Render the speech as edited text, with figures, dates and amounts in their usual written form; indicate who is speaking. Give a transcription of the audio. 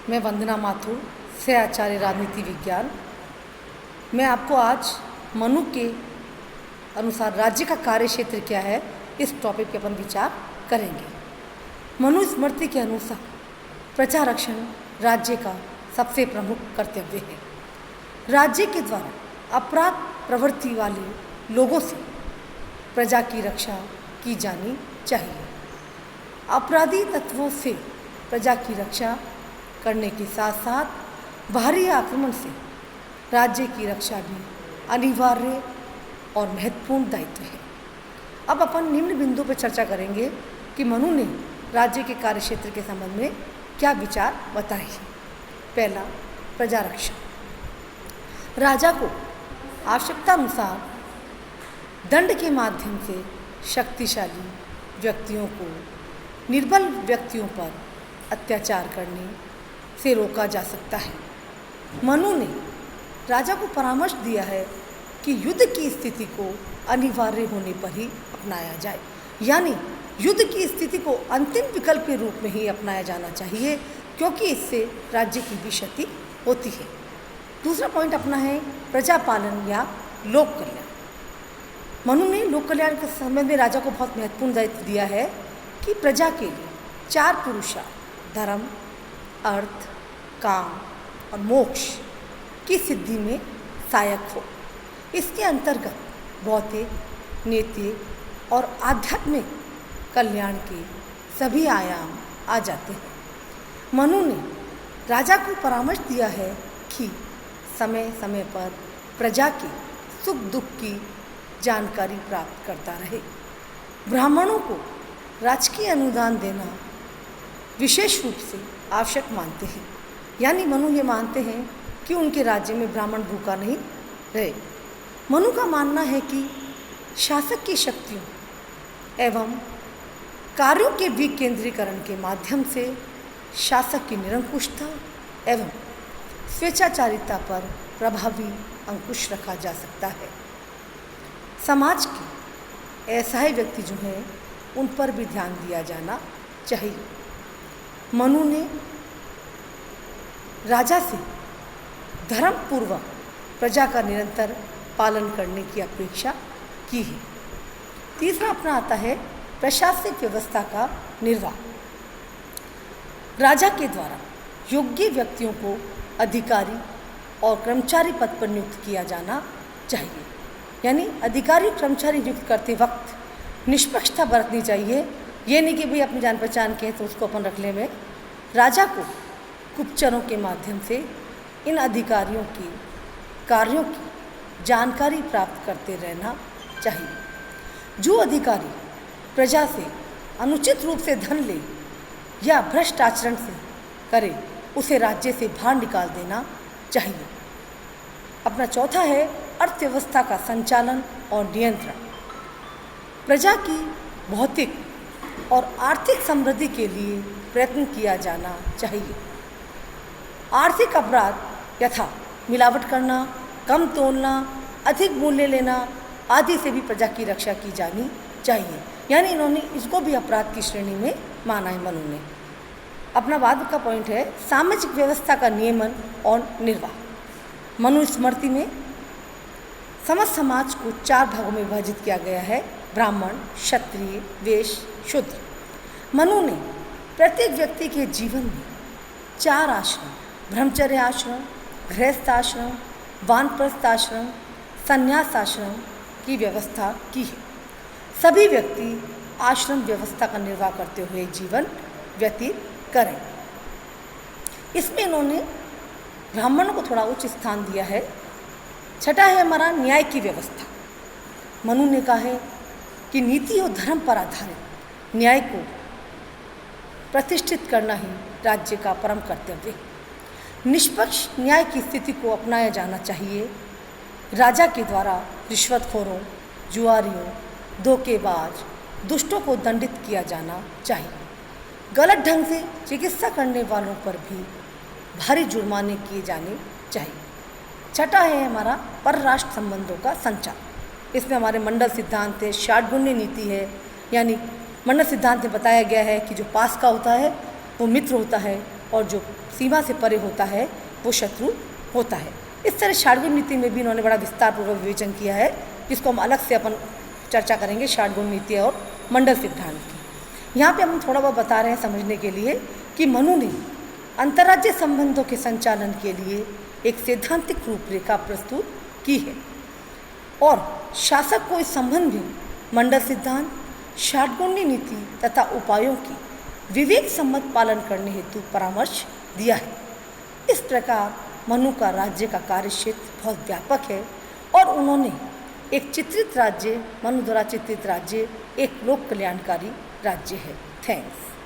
Speaker 1: मैं वंदना माथुर से आचार्य राजनीति विज्ञान। मैं आपको आज मनु के अनुसार राज्य का कार्य क्षेत्र क्या है इस टॉपिक पे अपन विचार करेंगे। मनु स्मृति के अनुसार प्रजा रक्षण राज्य का सबसे प्रमुख कर्तव्य है। राज्य के द्वारा अपराध प्रवृत्ति वाले लोगों से प्रजा की रक्षा की जानी चाहिए। अपराधी तत्वों से प्रजा की रक्षा करने के साथ साथ बाहरी आक्रमण से राज्य की रक्षा भी अनिवार्य और महत्वपूर्ण दायित्व है। अब अपन निम्न बिंदु पर चर्चा करेंगे कि मनु ने राज्य के कार्यक्षेत्र के संबंध में क्या विचार बताए हैं। पहला, प्रजा रक्षा। राजा को आवश्यकतानुसार दंड के माध्यम से शक्तिशाली व्यक्तियों को निर्बल व्यक्तियों पर अत्याचार करने से रोका जा सकता है। मनु ने राजा को परामर्श दिया है कि युद्ध की स्थिति को अनिवार्य होने पर ही अपनाया जाए, यानी युद्ध की स्थिति को अंतिम विकल्प के रूप में ही अपनाया जाना चाहिए, क्योंकि इससे राज्य की भी क्षति होती है। दूसरा पॉइंट अपना है प्रजा पालन या लोक कल्याण। मनु ने लोक कल्याण के संबंध में राजा को बहुत महत्वपूर्ण दायित्व दिया है कि प्रजा के लिए 4 पुरुषार्थ धर्म, अर्थ, काम और मोक्ष की सिद्धि में सहायक हो। इसके अंतर्गत भौतिक, नैतिक और आध्यात्मिक कल्याण के सभी आयाम आ जाते हैं। मनु ने राजा को परामर्श दिया है कि समय समय पर प्रजा के सुख दुख की जानकारी प्राप्त करता रहे। ब्राह्मणों को राजकीय अनुदान देना विशेष रूप से आवश्यक मानते हैं, यानी मनु ये मानते हैं कि उनके राज्य में ब्राह्मण भूखा नहीं रहे। मनु का मानना है कि शासक की शक्तियों एवं कार्यों के विकेंद्रीकरण के माध्यम से शासक की निरंकुशता एवं स्वेच्छाचारिता पर प्रभावी अंकुश रखा जा सकता है। समाज के असहाय व्यक्ति जो हैं उन पर भी ध्यान दिया जाना चाहिए। मनु ने राजा से धर्मपूर्वक प्रजा का निरंतर पालन करने की अपेक्षा की है। तीसरा अपना आता है प्रशासनिक व्यवस्था का निर्वाह। राजा के द्वारा योग्य व्यक्तियों को अधिकारी और कर्मचारी पद पर नियुक्त किया जाना चाहिए, यानी अधिकारी कर्मचारी नियुक्त करते वक्त निष्पक्षता बरतनी चाहिए। ये नहीं कि भाई अपनी जान पहचान के तो उसको अपन रख ले में। राजा को गुप्तचरों के माध्यम से इन अधिकारियों की कार्यों की जानकारी प्राप्त करते रहना चाहिए। जो अधिकारी प्रजा से अनुचित रूप से धन ले या भ्रष्ट आचरण से करे उसे राज्य से बाहर निकाल देना चाहिए। अपना चौथा है अर्थव्यवस्था का संचालन और नियंत्रण। प्रजा की भौतिक और आर्थिक समृद्धि के लिए प्रयत्न किया जाना चाहिए। आर्थिक अपराध यथा मिलावट करना, कम तोलना, अधिक मूल्य लेना आदि से भी प्रजा की रक्षा की जानी चाहिए, यानी इन्होंने इसको भी अपराध की श्रेणी में माना है मनु ने। अपना बाद का पॉइंट है सामाजिक व्यवस्था का नियमन और निर्वाह। मनु स्मृति में समस्त समाज को 4 भागों में विभाजित किया गया है: ब्राह्मण, क्षत्रिय, वैश्य, शूद्र। मनु ने प्रत्येक व्यक्ति के जीवन में 4 आश्रम, ब्रह्मचर्य आश्रम, गृहस्थ आश्रम, वानप्रस्थ आश्रम, संन्यास आश्रम की व्यवस्था की है। सभी व्यक्ति आश्रम व्यवस्था का निर्वाह करते हुए जीवन व्यतीत करें। इसमें इन्होंने ब्राह्मणों को थोड़ा उच्च स्थान दिया है। छठा है हमारा न्याय की व्यवस्था। मनु ने कहा है कि नीति और धर्म पर आधारित न्याय को प्रतिष्ठित करना ही राज्य का परम कर्तव्य है। निष्पक्ष न्याय की स्थिति को अपनाया जाना चाहिए। राजा के द्वारा रिश्वतखोरों, जुआरियों, धोखेबाज, दुष्टों को दंडित किया जाना चाहिए। गलत ढंग से चिकित्सा करने वालों पर भी भारी जुर्माने किए जाने चाहिए। छठा है हमारा परराष्ट्र संबंधों का संचार। इसमें हमारे मंडल सिद्धांत है, षाटगुण्य नीति है, यानी मंडल सिद्धांत में बताया गया है कि जो पास का होता है वो मित्र होता है और जो सीमा से परे होता है वो शत्रु होता है। इस तरह षाडगुण नीति में भी इन्होंने बड़ा विस्तारपूर्वक विवेचन किया है, जिसको हम अलग से अपन चर्चा करेंगे, षाडगुण नीति और मंडल सिद्धांत की। यहाँ पे हम थोड़ा बहुत बता रहे हैं समझने के लिए कि मनु ने अंतर्राज्यीय संबंधों के संचालन के लिए एक सैद्धांतिक रूपरेखा प्रस्तुत की है और शासक को इस संबंध में मंडल सिद्धांत, षाडगुणी नीति तथा उपायों की विवेक सम्मत पालन करने हेतु परामर्श दिया है। इस प्रकार मनु का राज्य का कार्य क्षेत्र बहुत व्यापक है और उन्होंने एक चित्रित राज्य, मनु द्वारा चित्रित राज्य एक लोक कल्याणकारी राज्य है। थैंक्स।